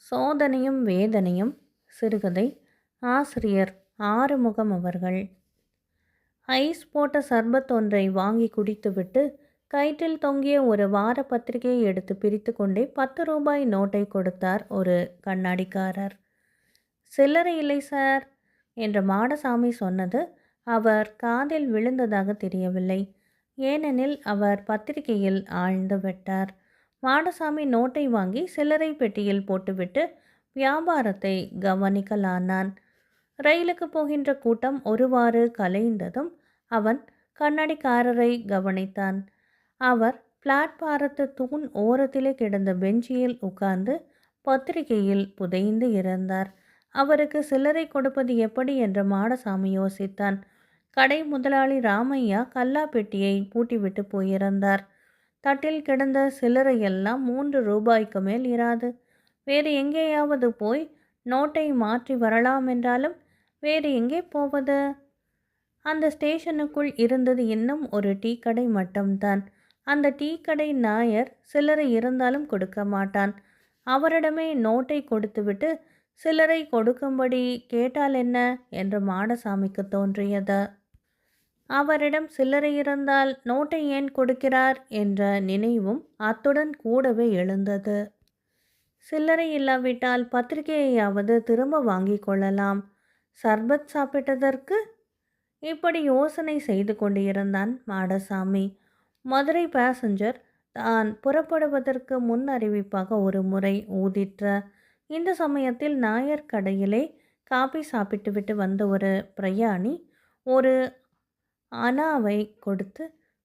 சோதனையும் வேதனையும் சிறுகதை. ஆசிரியர் ஆறுமுகம் அவர்கள். ஐஸ் போட்ட சர்பத் ஒன்றை வாங்கி குடித்துவிட்டு கயிற்றில் தொங்கிய ஒரு வார பத்திரிகையை எடுத்து பிரித்து கொண்டே 10 ரூபாய் நோட்டை கொடுத்தார் ஒரு கண்ணாடிக்காரர். சில்லறை இல்லை சார் என்று மாடசாமி சொன்னது அவர் காதில் விழுந்ததாக தெரியவில்லை. ஏனெனில் அவர் பத்திரிகையில் ஆழ்ந்து விட்டார். மாடசாமி நோட்டை வாங்கி சில்லறை பெட்டியில் போட்டுவிட்டு வியாபாரத்தை கவனிக்கலானான். ரயிலுக்கு போகின்ற கூட்டம் ஒருவாறு கலைந்ததும் அவன் கண்ணாடிக்காரரை கவனித்தான். அவர் பிளாட்பாரத்து தூண் ஓரத்திலே கிடந்த பெஞ்சியில் உட்கார்ந்து பத்திரிகையில் புதைந்து இருந்தார். அவருக்கு சில்லறை கொடுப்பது எப்படி என்று மாடசாமி யோசித்தான். கடை முதலாளி ராமையா கல்லா பெட்டியை பூட்டிவிட்டு போயிருந்தார். தட்டில் கிடந்த சில்லறையெல்லாம் 3 ரூபாய்க்கு மேல் இராது. வேறு எங்கேயாவது போய் நோட்டை மாற்றி வரலாம் என்றாலும் வேறு எங்கே போவது? அந்த ஸ்டேஷனுக்குள் இருந்தது இன்னும் ஒரு டீ கடை மட்டும்தான். அந்த டீ கடை நாயர் சில்லறை இருந்தாலும் கொடுக்க மாட்டான். அவரிடமே நோட்டை கொடுத்துவிட்டு சில்லறை கொடுக்கும்படி கேட்டால் என்ன என்று மாடசாமிக்கு தோன்றியது. அவரிடம் சில்லறை இருந்தால் நோட்டை ஏன் கொடுக்கிறார் என்ற நினைவும் அத்துடன் கூடவே எழுந்தது. சில்லறை இல்லாவிட்டால் பத்திரிகையையாவது திரும்ப வாங்கி கொள்ளலாம். சர்பத் சாப்பிட்டதற்கு? இப்படி யோசனை செய்து கொண்டிருந்தான் மாடசாமி. மதுரை பேசஞ்சர் தான் புறப்படுவதற்கு முன் அறிவிப்பாக ஒரு முறை ஊதிற்ற. இந்த சமயத்தில் நாயர் கடையிலே காபி சாப்பிட்டுவிட்டு வந்த ஒரு பிரயாணி ஒரு அனாவை கொடுத்து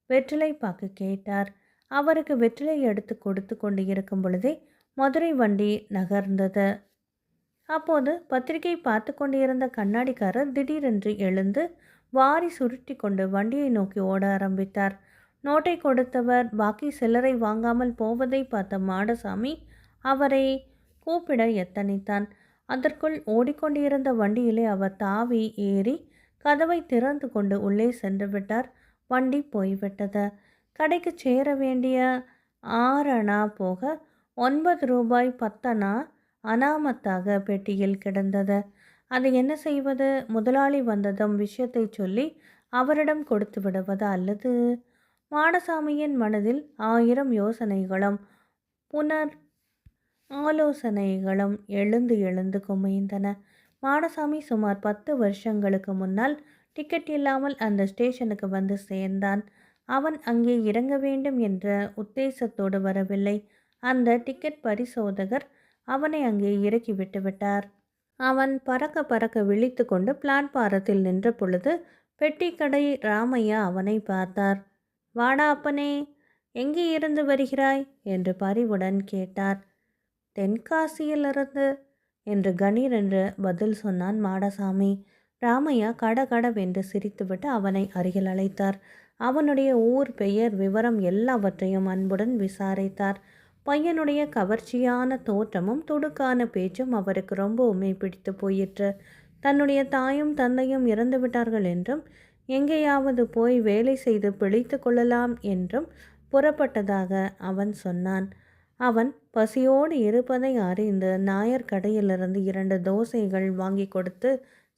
வெற்றிலை பாக்கு கேட்டார். அவருக்கு வெற்றிலை எடுத்து கொடுத்து கொண்டு இருக்கும் பொழுதே மதுரை வண்டி நகர்ந்தது. அப்போது பத்திரிகை பார்த்து கொண்டிருந்த கண்ணாடிக்காரர் திடீரென்று எழுந்து வாரி சுருட்டி கொண்டு வண்டியை நோக்கி ஓட ஆரம்பித்தார். நோட்டை கொடுத்தவர் பாக்கி சில்லறை வாங்காமல் போவதை பார்த்த மாடசாமி அவரை கூப்பிட எத்தனித்தான். அதற்குள் ஓடிக்கொண்டிருந்த வண்டியிலே அவர் தாவி ஏறி கதவை திறந்து கொண்டு உள்ளே சென்று விட்டார். வண்டி போய்விட்டது. கடைக்கு சேர வேண்டிய 6 அணா போக 9 ரூபாய் 10 அணா அனாமத்தாக பெட்டியில் கிடந்தது. அதை என்ன செய்வது? முதலாளி வந்ததும் விஷயத்தை சொல்லி அவரிடம் கொடுத்து விடுவது அல்லது? மாடசாமியின் மனதில் 1000 யோசனைகளும் புனர் ஆலோசனைகளும் எழுந்து எழுந்து குமைந்தன. மாடசாமி சுமார் 10 வருஷங்களுக்கு முன்னால் டிக்கெட் இல்லாமல் அந்த ஸ்டேஷனுக்கு வந்து சேர்ந்தான். அவன் அங்கே இறங்க வேண்டும் என்ற உத்தேசத்தோடு வரவில்லை. அந்த டிக்கெட் பரிசோதகர் அவனை அங்கே இறக்கி விட்டு விட்டார். அவன் பறக்க பறக்க விழித்து கொண்டு பிளாட்பாரத்தில் நின்ற பொழுது பெட்டிக்கடை ராமையா அவனை பார்த்தார். வாடா அப்பனே, எங்கே இருந்து வருகிறாய் என்று பரிவுடன் கேட்டார். தென்காசியிலிருந்து என்று கணீர் என்று பதில் சொன்னான் மாடசாமி. ராமையா கடகடவென்று சிரித்துவிட்டு அவனை அருகில் அழைத்தார். அவனுடைய ஊர், பெயர், விவரம் எல்லாவற்றையும் அன்புடன் விசாரித்தார். பையனுடைய கவர்ச்சியான தோற்றமும் துடுக்கான பேச்சும் அவருக்கு ரொம்பவுமே பிடித்து போயிற்று. தன்னுடைய தாயும் தந்தையும் இறந்து விட்டார்கள் என்றும் எங்கேயாவது போய் வேலை செய்து பிழைத்து கொள்ளலாம் என்றும் புறப்பட்டதாக அவன் சொன்னான். அவன் பசியோடு இருப்பதை அறிந்து நாயர் கடையிலிருந்து 2 தோசைகள் வாங்கி கொடுத்து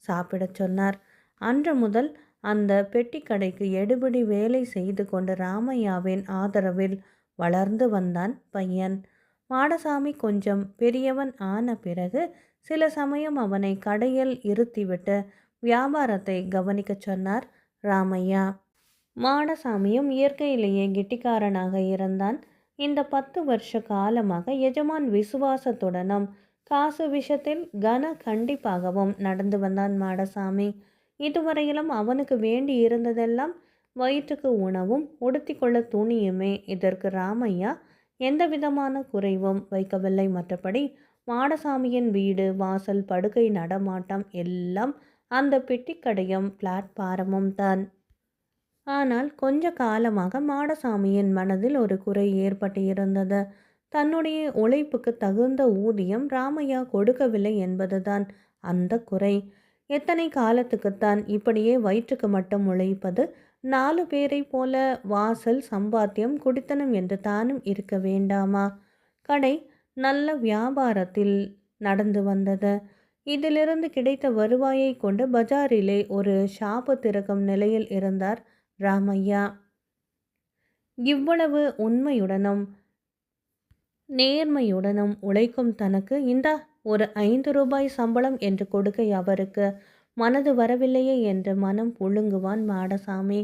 சாப்பிடச் சொன்னார். அன்று முதல் அந்த பெட்டி கடைக்கு எடுபிடி வேலை செய்து கொண்டு ராமையாவின் ஆதரவில் வளர்ந்து வந்தான் பையன். மாடசாமி கொஞ்சம் பெரியவன் ஆன பிறகு சில சமயம் அவனை கடையில் இருத்திவிட்டு வியாபாரத்தை கவனிக்கச் சொன்னார் ராமையா. மாடசாமியும் இயற்கையிலேயே கெட்டிக்காரனாக இருந்தான். இந்த 10 வருஷ காலமாக எஜமான் விசுவாசத்துடனும் காசு விஷயத்தில் கண்டிப்பாகவும் நடந்து வந்தான் மாடசாமி. இதுவரையிலும் அவனுக்கு வேண்டி இருந்ததெல்லாம் வயிற்றுக்கு உணவும் உடுத்தி கொள்ள துணியுமே. இதற்கு ராமையா எந்த விதமான குறைவும் வைக்கவில்லை. மற்றபடி மாடசாமியின் வீடு, வாசல், படுக்கை, நடமாட்டம் எல்லாம் அந்த பெட்டிக்கடையும் பிளாட்பாரமும் தான். ஆனால் கொஞ்ச காலமாக மாடசாமியின் மனதில் ஒரு குறை ஏற்பட்டு இருந்தது. தன்னுடைய உழைப்புக்கு தகுந்த ஊதியம் ராமையா கொடுக்கவில்லை என்பதுதான் அந்த குறை. எத்தனை காலத்துக்குத்தான் இப்படியே வயிற்றுக்கு மட்டும் உழைப்பது? 4 பேரை போல வாசல், சம்பாத்தியம், குடித்தனம் என்று தானும் இருக்க வேண்டாமா? கடை நல்ல வியாபாரத்தில் நடந்து வந்தது. இதிலிருந்து கிடைத்த வருவாயை கொண்டு பஜாரிலே ஒரு ஷாப்பு திறக்கும் நிலையில் இருந்தார் ராமையா. இவ்வளவு உண்மையுடனும் நேர்மையுடனும் உழைக்கும் தனக்கு இந்தா ஒரு 5 ரூபாய் சம்பளம் என்று கொடுக்க அவருக்கு மனது வரவில்லையே என்று மனம் புழுங்குவான் மாடசாமி.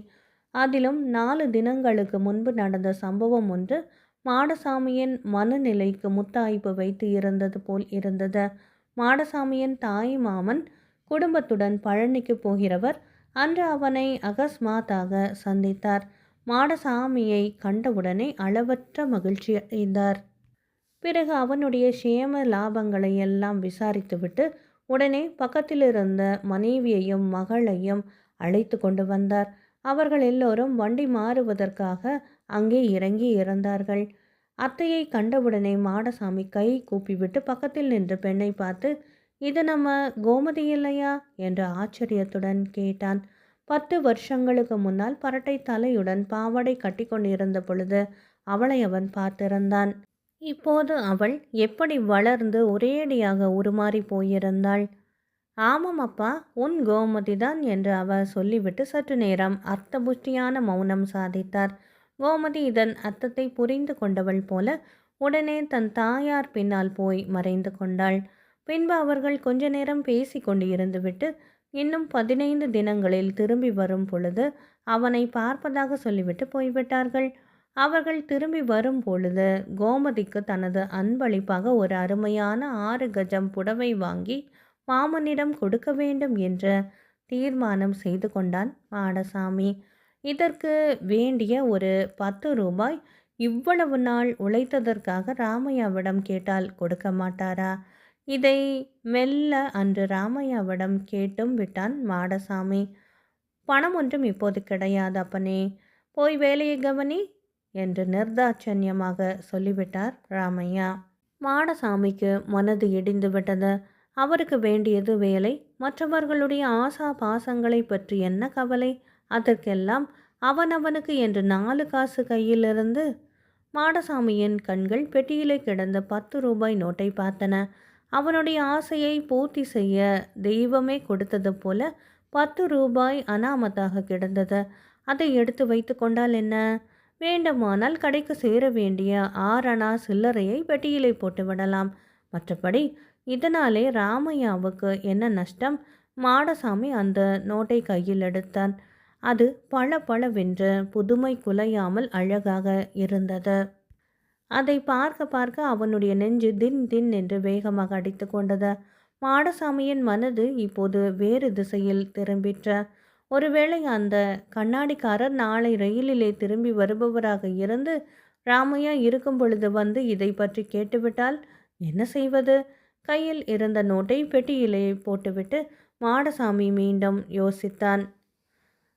அதிலும் 4 தினங்களுக்கு முன்பு நடந்த சம்பவம் ஒன்று மாடசாமியின் மனநிலைக்கு முத்தாய்ப்பு வைத்து இருந்தது போல் இருந்தது. மாடசாமியின் தாய் மாமன் குடும்பத்துடன் பழனிக்கு போகிறவர் அன்று அவனை அகஸ்மாத்தாக சந்தித்தார். மாடசாமியை கண்டவுடனே அளவற்ற மகிழ்ச்சி அடைந்தார். பிறகு அவனுடைய சேம லாபங்களை எல்லாம் விசாரித்துவிட்டு உடனே பக்கத்திலிருந்த மனைவியையும் மகளையும் அழைத்து கொண்டு வந்தார். அவர்கள் எல்லோரும் வண்டி மாறுவதற்காக அங்கே இறங்கி இருந்தார்கள். அத்தையை கண்டவுடனே மாடசாமி கை கூப்பிவிட்டு பக்கத்தில் நின்ற பெண்ணை பார்த்து, இது நம்ம கோமதி இல்லையா என்று ஆச்சரியத்துடன் கேட்டான். 10 வருஷங்களுக்கு முன்னால் பரட்டை தலையுடன் பாவாடை கட்டி கொண்டிருந்த பொழுது அவளை அவன் பார்த்திருந்தான். இப்போது அவள் எப்படி வளர்ந்து ஒரேடியாக உருமாறி போயிருந்தாள். ஆமாம் அப்பா, உன் கோமதிதான் என்று அவர் சொல்லிவிட்டு சற்று நேரம் அர்த்தபுஷ்டியான மௌனம் சாதித்தார். கோமதி இதன் அர்த்தத்தை புரிந்து கொண்டவள் போல உடனே தன் தாயார் பின்னால் போய் மறைந்து கொண்டாள். பின்பு அவர்கள் கொஞ்ச நேரம் பேசி கொண்டு இருந்துவிட்டு இன்னும் 15 தினங்களில் திரும்பி வரும் பொழுது அவனை பார்ப்பதாக சொல்லிவிட்டு போய்விட்டார்கள். அவர்கள் திரும்பி வரும் பொழுது கோமதிக்கு தனது அன்பளிப்பாக ஒரு அருமையான 6 கஜம் புடவை வாங்கி மாமனிடம் கொடுக்க வேண்டும் என்று தீர்மானம் செய்து கொண்டான் மாடசாமி. இதற்கு வேண்டிய ஒரு 10 ரூபாய் இவ்வளவு நாள் உழைத்ததற்காக ராமையாவிடம் கேட்டால் கொடுக்க மாட்டாரா? இதை மெல்ல அன்று ராமையாவிடம் கேட்டும் விட்டான் மாடசாமி. பணம் ஒன்றும் இப்போது கிடையாது அப்பனே, போய் வேலையை கவனி என்று நிர்தாட்சண்யமாக சொல்லிவிட்டார் ராமையா. மாடசாமிக்கு மனது இடிந்து விட்டது. அவருக்கு வேண்டியது வேலை, மற்றவர்களுடைய ஆசா பாசங்களை பற்றி என்ன கவலை? அதற்கெல்லாம் அவனவனுக்கு என்று 4 காசு கையிலிருந்து. மாடசாமியின் கண்கள் பெட்டியிலே கிடந்த 10 ரூபாய் நோட்டை பார்த்தன. அவனுடைய ஆசையை பூர்த்தி செய்ய தெய்வமே கொடுத்தது போல 10 ரூபாய் அனாமத்தாக கிடந்தது. அதை எடுத்து வைத்து கொண்டால் என்ன? வேண்டுமானால் கடைக்கு சேர வேண்டிய 6 அணா சில்லறையை பெட்டியிலே போட்டு விடலாம். மற்றபடி இதனாலே ராமையாவுக்கு என்ன நஷ்டம்? மாடசாமி அந்த நோட்டை கையில் எடுத்தான். அது பளபளவென்று புதுமை குலையாமல் அழகாக இருந்தது. அதை பார்க்க பார்க்க அவனுடைய நெஞ்சு தின் தின் என்று வேகமாக அடித்து கொண்டது. மாடசாமியின் மனது இப்போது வேறு திசையில் திரும்பிற்ற. ஒருவேளை அந்த கண்ணாடிக்காரர் நாளை ரயிலிலே திரும்பி வருபவராக இருந்து ராமையா இருக்கும் பொழுது வந்து இதை பற்றி கேட்டுவிட்டால் என்ன செய்வது? கையில் இருந்த நோட்டை பெட்டியிலே போட்டுவிட்டு மாடசாமி மீண்டும் யோசித்தான்.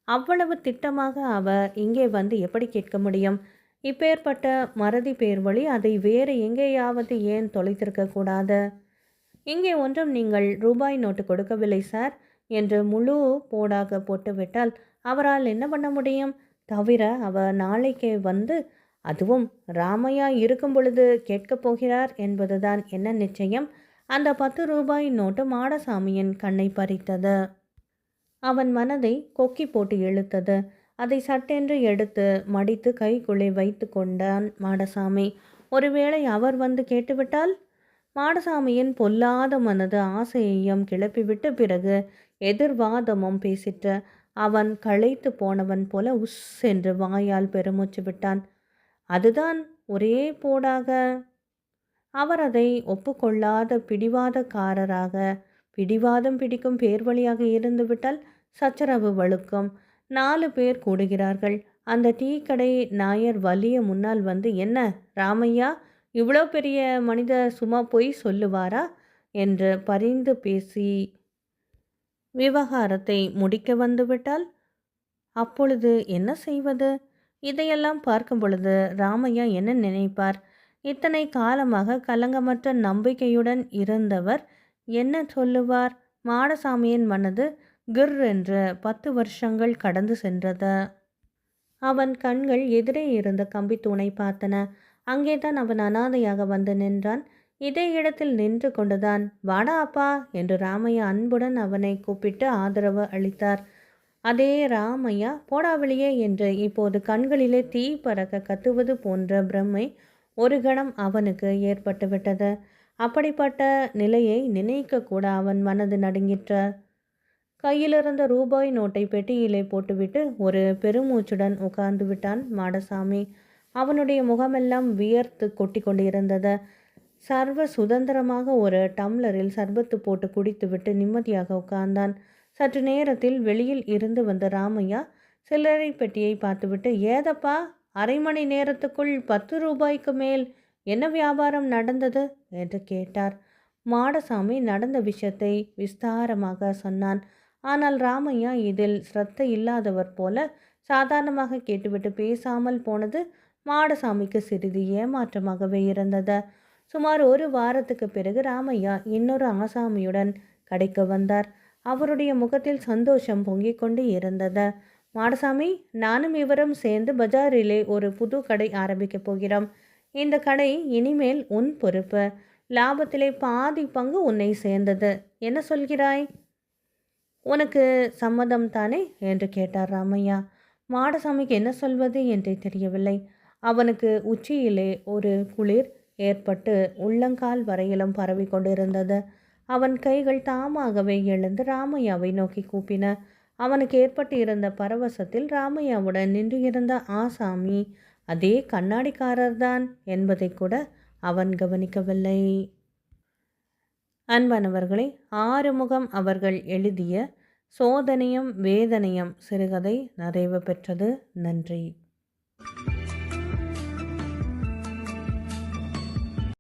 அவ்வளவு திட்டமாக அவர் இங்கே வந்து எப்படி கேட்க முடியும்? இப்பேற்பட்ட மறதி பேர் வழி அதை வேறு எங்கேயாவது ஏன் தொலைத்திருக்க கூடாது? இங்கே ஒன்றும் நீங்கள் ரூபாய் நோட்டு கொடுக்கவில்லை சார் என்று முழு போடாக போட்டுவிட்டால் அவரால் என்ன பண்ண முடியும்? தவிர அவர் நாளைக்கே வந்து அதுவும் ராமையா இருக்கும் பொழுது கேட்கப் போகிறார் என்பதுதான் என்ன நிச்சயம்? அந்த 10 ரூபாய் நோட்டு மாடசாமியின் கண்ணை பறித்தது. அவன் மனதை கொக்கி போட்டு இழுத்தது. அதை சட்டென்று எடுத்து மடித்து கைக்குள்ளே வைத்து கொண்டான் மாடசாமி. ஒருவேளை அவர் வந்து கேட்டுவிட்டால்? மாடசாமியின் பொல்லாத மனது ஆசையையும் கிளப்பிவிட்டு பிறகு எதிர்வாதமும் பேசிற்று. அவன் களைத்து போனவன் போல உஸ் என்று வாயால் பெருமூச்சு விட்டான். அதுதான் ஒரே போடாக. அவர் அதை ஒப்புக்கொள்ளாத பிடிவாதக்காரராக, பிடிவாதம் பிடிக்கும் பேர்வழியாக இருந்துவிட்டால் சச்சரவு வழுக்கும். 4 பேர் கூடுகிறார்கள். அந்த டீ கடை நாயர் வலிய முன்னால் வந்து, என்ன ராமையா, இவ்வளோ பெரிய மனித சும்மா பொய் சொல்லுவாரா என்று பரிந்து பேசி விவகாரத்தை முடிக்க வந்துவிட்டால் அப்பொழுது என்ன செய்வது? இதையெல்லாம் பார்க்கும் பொழுது ராமையா என்ன நினைப்பார்? இத்தனை காலமாக கலங்கமற்ற நம்பிக்கையுடன் இருந்தவர் என்ன சொல்லுவார்? மாடசாமியின் மனது கிர் என்று 10 வருஷங்கள் கடந்து சென்றது. அவன் கண்கள் எதிரே இருந்த கம்பி தூணை பார்த்தன. அங்கேதான் அவன் அனாதையாக வந்து நின்றான். இதே இடத்தில் நின்று கொண்டுதான் வாடா அப்பா என்று ராமையா அன்புடன் அவனை கூப்பிட்டு ஆதரவு அளித்தார். அதே ராமையா போடா வெளியே என்று இப்போது கண்களிலே தீ பறக்க கத்துவது போன்ற பிரமை ஒரு கணம் அவனுக்கு ஏற்பட்டுவிட்டது. அப்படிப்பட்ட நிலையை நினைக்க கூட அவன் மனது நடுங்கிற்றார். கையிலிருந்த ரூபாய் நோட்டை பெட்டியிலே போட்டுவிட்டு ஒரு பெருமூச்சுடன் உட்கார்ந்து விட்டான் மாடசாமி. அவனுடைய முகமெல்லாம் வியர்த்து கொட்டி கொண்டிருந்தது. சர்வ சுதந்திரமாக ஒரு டம்ளரில் சர்பத்து போட்டு குடித்துவிட்டு நிம்மதியாக உட்கார்ந்தான். சற்று நேரத்தில் வெளியில் இருந்து வந்த ராமையா சில்லறை பெட்டியை பார்த்துவிட்டு, ஏதப்பா, அரை மணி நேரத்துக்குள் 10 ரூபாய்க்கு மேல் என்ன வியாபாரம் நடந்தது என்று கேட்டார். மாடசாமி நடந்த விஷயத்தை விஸ்தாரமாக சொன்னான். ஆனால் ராமையா இதில் ஸ்ரத்த இல்லாதவர் போல சாதாரணமாக கேட்டுவிட்டு பேசாமல் போனது மாடசாமிக்கு சிறிது ஏமாற்றமாகவே இருந்தது. சுமார் ஒரு வாரத்துக்கு பிறகு ராமையா இன்னொரு ஆசாமியுடன் கடைக்கு வந்தார். அவருடைய முகத்தில் சந்தோஷம் பொங்கிக் கொண்டு இருந்தது. மாடசாமி, நானும் இவரும் சேர்ந்து பஜாரிலே ஒரு புது கடை ஆரம்பிக்கப் போகிறோம். இந்த கடை இனிமேல் உன் பொறுப்பு. லாபத்திலே பாதி பங்கு உன்னை சேர்ந்தது. என்ன சொல்கிறாய்? உனக்கு சம்மதம் தானே என்று கேட்டார் ராமையா. மாடசாமிக்கு என்ன சொல்வது என்றே தெரியவில்லை. அவனுக்கு உச்சியிலே ஒரு குளிர் ஏற்பட்டு உள்ளங்கால் வரையிலும் பரவி கொண்டிருந்தது. அவன் கைகள் தாமாகவே எழுந்து ராமையாவை நோக்கி கூப்பின. அவனுக்கு ஏற்பட்டு இருந்த பரவசத்தில் ராமையாவுடன் நின்று இருந்த ஆசாமி அதே கண்ணாடிக்காரர்தான் என்பதை கூட அவன் கவனிக்கவில்லை. அன்பானவர்களே, ஆறுமுகம் அவர்கள் எழுதிய சோதனையும் வேதனையும் சிறுகதை நிறைவு பெற்றது. நன்றி.